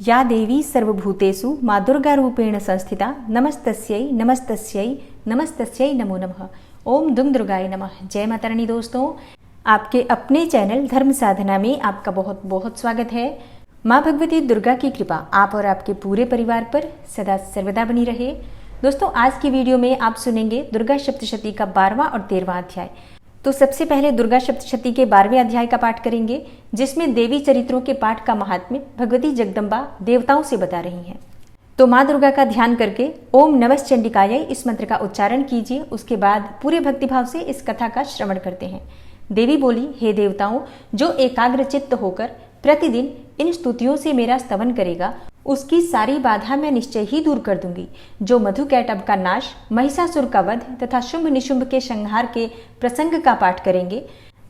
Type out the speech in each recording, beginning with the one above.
या देवी सर्वभूतेषु माँ दुर्गा रूपेण संस्थिता नमस्तस्यै नमस्तस्यै नमस्तस्यै नमो नमः। ओम दुम दुर्गाय नमः। जय माता रानी। दोस्तों, आपके अपने चैनल धर्म साधना में आपका बहुत बहुत स्वागत है। माँ भगवती दुर्गा की कृपा आप और आपके पूरे परिवार पर सदा सर्वदा बनी रहे। दोस्तों, आज की वीडियो में आप सुनेंगे दुर्गा सप्तशती का 12वां और 13वां अध्याय। तो सबसे पहले दुर्गा सप्तशती के 12वें अध्याय का पाठ करेंगे, जिसमें देवी चरित्रों के पाठ का महात्म्य भगवती जगदम्बा देवताओं से बता रही हैं। तो माँ दुर्गा का ध्यान करके ओम नमः चंडिकाय इस मंत्र का उच्चारण कीजिए। उसके बाद पूरे भक्तिभाव से इस कथा का श्रवण करते हैं। देवी बोली, हे देवताओं, जो एकाग्र चित्त होकर प्रतिदिन इन स्तुतियों से मेरा स्तवन करेगा, उसकी सारी बाधा मैं निश्चय ही दूर कर दूंगी। जो मधुकैटभ का नाश, महिषासुर का वध तथा शुंभ निशुंभ के संहार के प्रसंग का पाठ करेंगे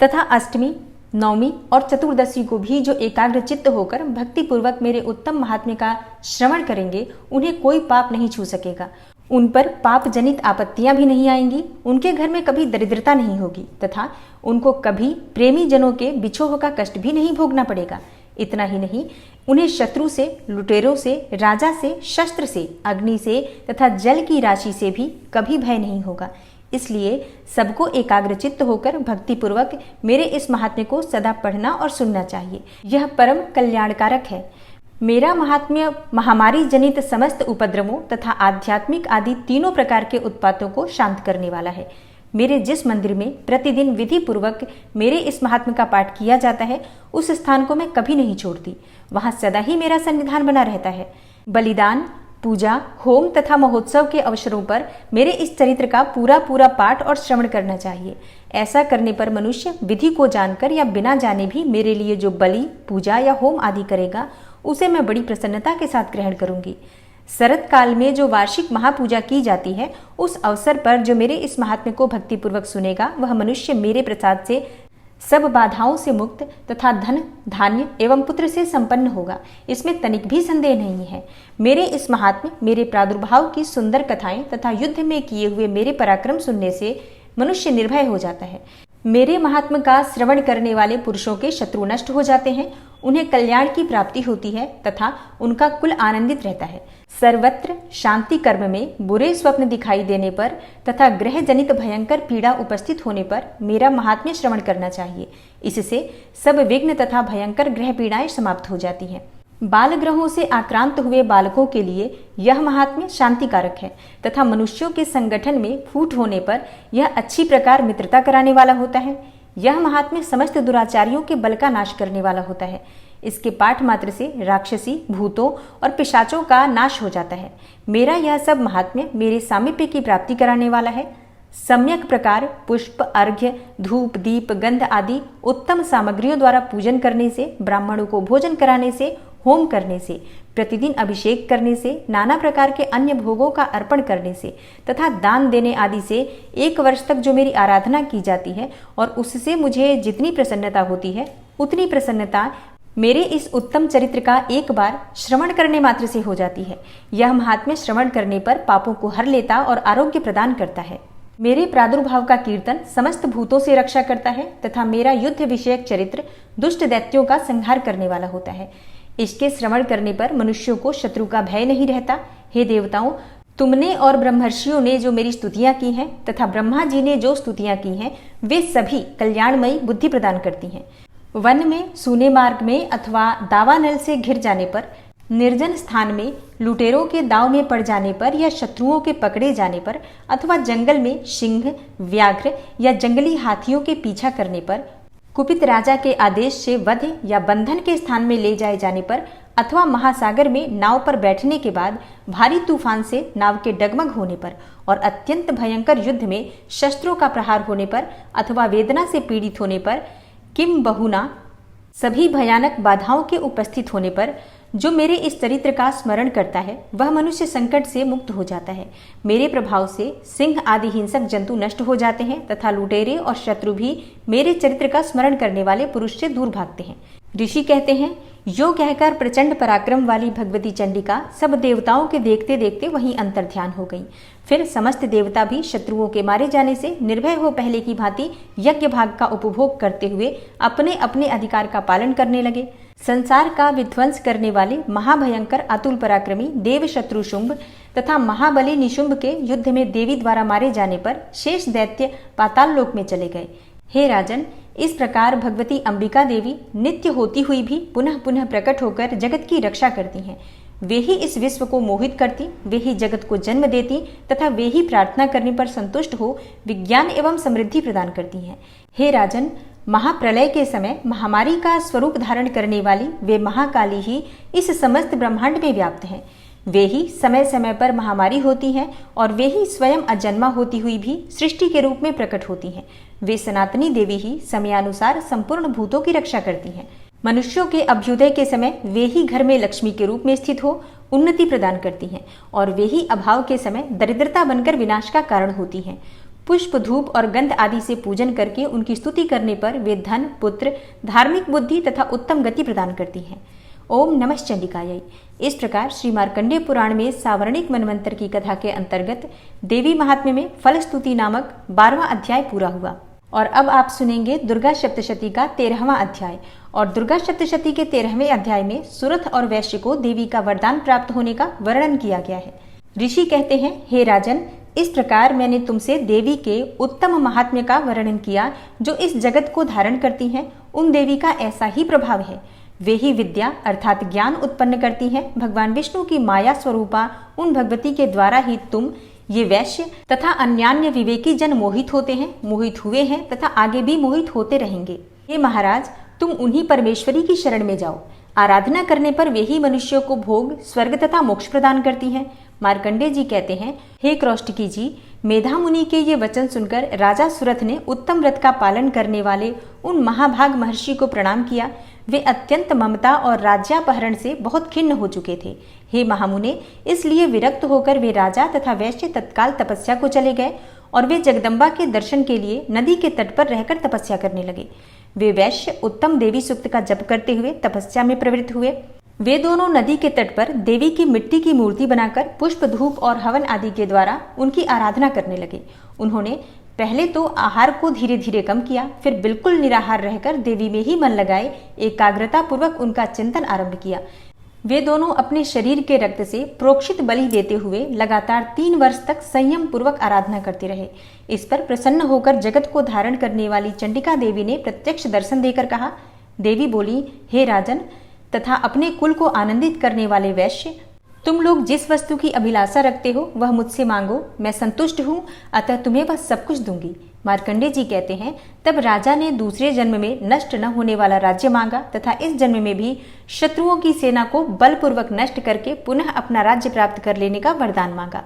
तथा अष्टमी, नवमी और चतुर्दशी को भी जो एकाग्र चित्त होकर भक्ति पूर्वक मेरे उत्तम महात्म्य का श्रवण करेंगे, उन्हें कोई पाप नहीं छू सकेगा। उन पर पाप जनित आपत्तियां भी नहीं आएंगी। उनके घर में कभी दरिद्रता नहीं होगी तथा उनको कभी प्रेमी जनों के बिछोह का कष्ट भी नहीं भोगना पड़ेगा। इतना ही नहीं, उन्हें शत्रु से, लुटेरों से, राजा से, शस्त्र से, अग्नि से तथा जल की राशि से भी कभी भय नहीं होगा। इसलिए सबको एकाग्रचित्त होकर भक्तिपूर्वक मेरे इस महात्म्य को सदा पढ़ना और सुनना चाहिए। यह परम कल्याणकारक है। मेरा महात्म्य महामारी जनित समस्त उपद्रवों तथा आध्यात्मिक आदि तीनों प्रकार के उत्पातों को शांत करने वाला है। मेरे जिस मंदिर में प्रतिदिन विधि पूर्वक मेरे इस महात्म्य का पाठ किया जाता है, उस स्थान को मैं कभी नहीं छोड़ती। वहां सदा ही मेरा सन्निधान बना रहता है। बलिदान, पूजा, होम तथा महोत्सव के अवसरों पर मेरे इस चरित्र का पूरा पाठ और श्रवण करना चाहिए। ऐसा करने पर मनुष्य विधि को जानकर या बिना जाने भी मेरे लिए जो बलि, पूजा या होम आदि करेगा, उसे मैं बड़ी प्रसन्नता के साथ ग्रहण करूंगी। शरद काल में जो वार्षिक महापूजा की जाती है, उस अवसर पर जो मेरे इस महात्म्य को भक्तिपूर्वक सुनेगा, वह मनुष्य मेरे प्रसाद से सब बाधाओं से मुक्त तथा धन, धान्य एवं पुत्र से संपन्न होगा। इसमें तनिक भी संदेह नहीं है। मेरे इस महात्म्य, मेरे प्रादुर्भाव की सुंदर कथाएं तथा युद्ध में किए हुए मेरे पराक्रम सुनने से मनुष्य निर्भय हो जाता है। मेरे महात्म्य का श्रवण करने वाले पुरुषों के शत्रु नष्ट हो जाते हैं, उन्हें कल्याण की प्राप्ति होती है तथा उनका कुल आनंदित रहता है। सर्वत्र शांति कर्म में बुरे स्वप्न दिखाई देने पर तथा ग्रह जनित भयंकर पीड़ा उपस्थित होने पर मेरा महात्म्य श्रवण करना चाहिए। इससे सब विघ्न तथा भयंकर ग्रह पीड़ाएं समाप्त हो जाती हैं। बाल ग्रहों से आक्रांत हुए बालकों के लिए यह महात्म्य शांतिकारक है तथा मनुष्यों के संगठन में फूट होने पर यह अच्छी प्रकार मित्रता कराने वाला होता है। यह महात्म्य समस्त दुराचारियों के बल का नाश करने वाला होता है। इसके पाठ मात्र से राक्षसी, भूतों और पिशाचों का नाश हो जाता है। मेरा यह सब महात्म्य मेरे सामीप्य की प्राप्ति कराने वाला है। सम्यक प्रकार पुष्प, अर्घ्य, धूप, दीप, गंध आदि उत्तम सामग्रियों द्वारा पूजन करने से, ब्राह्मणों को भोजन कराने से, होम करने से, प्रतिदिन अभिषेक करने से, नाना प्रकार के अन्य भोगों का अर्पण करने से तथा दान देने आदि से 1 वर्ष तक जो मेरी आराधना की जाती है और उससे मुझे जितनी प्रसन्नता होती है, उतनी प्रसन्नता मेरे इस उत्तम चरित्र का एक बार श्रवण करने मात्र से हो जाती है। यह महात्म्य श्रवण करने पर पापों को हर लेता और आरोग्य प्रदान करता है। मेरे प्रादुर्भाव का कीर्तन समस्त भूतों से रक्षा करता है तथा मेरा युद्ध विषयक चरित्र दुष्ट दैत्यों का संहार करने वाला होता है। इसके श्रवण करने पर मनुष्यों को शत्रु का भय नहीं रहता। हे देवताओं, तुमने और ब्रह्मर्षियों ने जो मेरी स्तुतियां की हैं तथा ब्रह्मा जी ने जो स्तुतियां की हैं, वे सभी कल्याणमयी बुद्धि प्रदान करती हैं। वन में, सूने मार्ग में अथवा दावानल से घिर जाने पर, निर्जन स्थान में, लुटेरों के दाव में पड़ जाने पर या शत्रुओं के पकड़े जाने पर अथवा जंगल में सिंह, व्याघ्र या जंगली हाथियों के पीछा करने पर, कुपित राजा के आदेश से वध या बंधन के स्थान में ले जाए जाने पर अथवा महासागर में नाव पर बैठने के बाद भारी तूफान से नाव के डगमग होने पर और अत्यंत भयंकर युद्ध में शस्त्रों का प्रहार होने पर अथवा वेदना से पीड़ित होने पर, किम बहुना सभी भयानक बाधाओं के उपस्थित होने पर जो मेरे इस चरित्र का स्मरण करता है, वह मनुष्य संकट से मुक्त हो जाता है। मेरे प्रभाव से सिंह आदि हिंसक जंतु नष्ट हो जाते हैं तथा लुटेरे और शत्रु भी मेरे चरित्र का स्मरण करने वाले पुरुष से दूर भागते हैं। ऋषि कहते हैं, यो कहकर प्रचंड पराक्रम वाली भगवती चंडिका सब देवताओं के देखते देखते वहीं अंतर्ध्यान हो गई। फिर समस्त देवता भी शत्रुओं के मारे जाने से निर्भय हो पहले की भांति यज्ञ भाग का उपभोग करते हुए अपने अपने अधिकार का पालन करने लगे। संसार का विध्वंस करने वाले महाभयंकर अतुल पराक्रमी देव शत्रु शुंभ तथा महाबली निशुंभ के युद्ध में देवी द्वारा मारे जाने पर शेष दैत्य पाताल लोक में चले गए। हे राजन, इस प्रकार भगवती अंबिका देवी नित्य होती हुई भी पुनः पुनः प्रकट होकर जगत की रक्षा करती हैं। वे ही इस विश्व को मोहित करती, वे ही जगत को जन्म देती तथा वे ही प्रार्थना करने पर संतुष्ट हो विज्ञान एवं समृद्धि प्रदान करती हैं। हे राजन, महाप्रलय के समय महामारी का स्वरूप धारण करने वाली वे महाकाली ही इस समस्त ब्रह्मांड में व्याप्त हैं। वे ही समय समय पर महामारी होती हैं और वे ही स्वयं अजन्मा होती हुई भी सृष्टि के रूप में प्रकट होती हैं। वे सनातनी देवी ही समयानुसार संपूर्ण भूतों की रक्षा करती हैं। मनुष्यों के अभ्युदय के समय वे ही घर में लक्ष्मी के रूप में स्थित हो उन्नति प्रदान करती हैं और वे ही अभाव के समय दरिद्रता बनकर विनाश का कारण होती हैं। पुष्प, धूप और गंध आदि से पूजन करके उनकी स्तुति करने पर वे धन, पुत्र, धार्मिक बुद्धि तथा उत्तम गति प्रदान करती हैं। ओम नमः चंडिकायै। इस प्रकार श्री मार्कंडेय पुराण में सावर्णिक मनवंतर की कथा के अंतर्गत देवी महात्म्य में फल स्तुति नामक 12वां अध्याय पूरा हुआ। और अब आप सुनेंगे दुर्गा सप्तशती का 13वां अध्याय। और दुर्गा सप्तशती के 13वें अध्याय में सुरथ और वैश्य को देवी का वरदान प्राप्त होने का वर्णन किया गया है। ऋषि कहते हैं, हे राजन, इस प्रकार मैंने तुमसे देवी के उत्तम महात्म्य का वर्णन किया जो इस जगत को धारण करती हैं। उन देवी का ऐसा ही प्रभाव है। वे ही विद्या अर्थात ज्ञान उत्पन्न करती हैं। भगवान विष्णु की माया स्वरूपा उन भगवती के द्वारा ही तुम ये वैश्य तथा अन्यान्य विवेकी जन मोहित होते हैं, मोहित हुए हैं तथा आगे भी मोहित होते रहेंगे। हे महाराज, तुम उन्हीं परमेश्वरी की शरण में जाओ। आराधना करने पर वे ही मनुष्यों को भोग, स्वर्ग तथा मोक्ष प्रदान करती हैं। मार्कंडेय जी कहते हैं, हे क्रौष्टकी जी, मेधा मुनि के ये वचन सुनकर राजा सुरथ ने उत्तम व्रत का पालन करने वाले उन महाभाग महर्षि को प्रणाम किया। वे अत्यंत ममता और राज्यापहरण से बहुत खिन्न हो चुके थे। हे महामुने, इसलिए विरक्त होकर वे राजा तथा वैश्य तत्काल तपस्या को चले गए और वे जगदम्बा के दर्शन के लिए नदी के तट पर रहकर तपस्या करने लगे। वे वैश्य उत्तम देवी सूक्त का जप करते हुए तपस्या में प्रवृत्त हुए। वे दोनों नदी के तट पर देवी की मिट्टी की मूर्ति बनाकर पुष्प, धूप और हवन आदि के द्वारा उनकी आराधना करने लगे। उन्होंने पहले तो आहार को धीरे धीरे कम किया, फिर बिल्कुल निराहार रहकर देवी में ही मन लगाए एकाग्रता पूर्वक उनका चिंतन आरंभ किया। वे दोनों अपने शरीर के रक्त से प्रोक्षित बलि देते हुए लगातार 3 वर्ष तक संयम पूर्वक आराधना करते रहे। इस पर प्रसन्न होकर जगत को धारण करने वाली चंडिका देवी ने प्रत्यक्ष दर्शन देकर कहा। देवी बोली, हे राजन तथा अपने कुल को आनंदित करने वाले वैश्य, तुम लोग जिस वस्तु की अभिलाषा रखते हो वह मुझसे मांगो, मैं संतुष्ट हूँ, अतः तुम्हें वह सब कुछ दूंगी। मार्कंडेय जी कहते हैं, तब राजा ने दूसरे जन्म में नष्ट न होने वाला राज्य मांगा तथा इस जन्म में भी शत्रुओं की सेना को बलपूर्वक नष्ट करके पुनः अपना राज्य प्राप्त कर लेने का वरदान मांगा।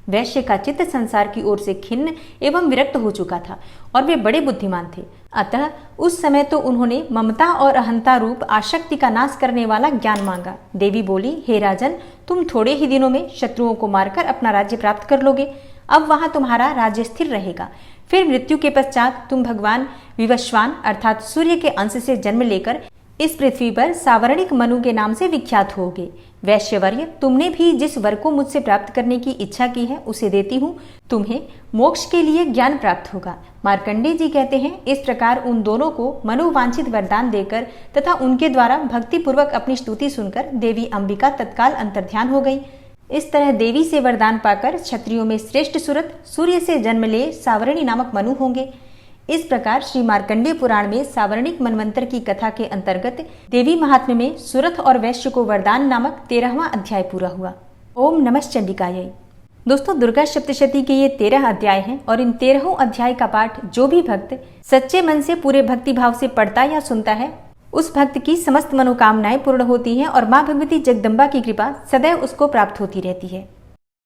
वैश्य का चित्त संसार की ओर से खिन्न एवं विरक्त हो चुका था और वे बड़े बुद्धिमान थे। अतः उस समय तो उन्होंने ममता और अहंता रूप आसक्ति का नाश करने वाला ज्ञान मांगा। देवी बोली, हे राजन, तुम थोड़े ही दिनों में शत्रुओं को मारकर अपना राज्य प्राप्त कर लोगे। अब वहां तुम्हारा राज्य स्थिर रहेगा। फिर मृत्यु के पश्चात तुम भगवान विवस्वान अर्थात सूर्य के अंश से जन्म लेकर इस पृथ्वी पर सावर्णिक मनु के नाम से विख्यात होगे। वैश्यवर्य, तुमने भी जिस वर को मुझसे प्राप्त करने की इच्छा की है उसे देती हूँ। तुम्हें मोक्ष के लिए ज्ञान प्राप्त होगा। मार्कंडेय जी कहते हैं, इस प्रकार उन दोनों को मनोवांछित वरदान देकर तथा उनके द्वारा भक्ति पूर्वक अपनी स्तुति सुनकर देवी अंबिका तत्काल अंतर्ध्यान हो गई। इस तरह देवी से वरदान पाकर क्षत्रियों में श्रेष्ठ सुरथ सूर्य से जन्म ले सावर्णी नामक मनु होंगे। इस प्रकार श्री मार्कंडेय पुराण में सावर्णिक मनवंतर की कथा के अंतर्गत देवी महात्म्य में सुरथ और वैश्य को वरदान नामक 13वां अध्याय पूरा हुआ। ओम नमः चंडिकायै। दोस्तों, दुर्गा सप्तशती के ये 13 अध्याय हैं और इन 13 अध्याय का पाठ जो भी भक्त सच्चे मन से पूरे भक्ति भाव से पढ़ता या सुनता है उस भक्त की समस्त मनोकामनाएं पूर्ण होती हैं और माँ भगवती जगदम्बा की कृपा सदैव उसको प्राप्त होती रहती है।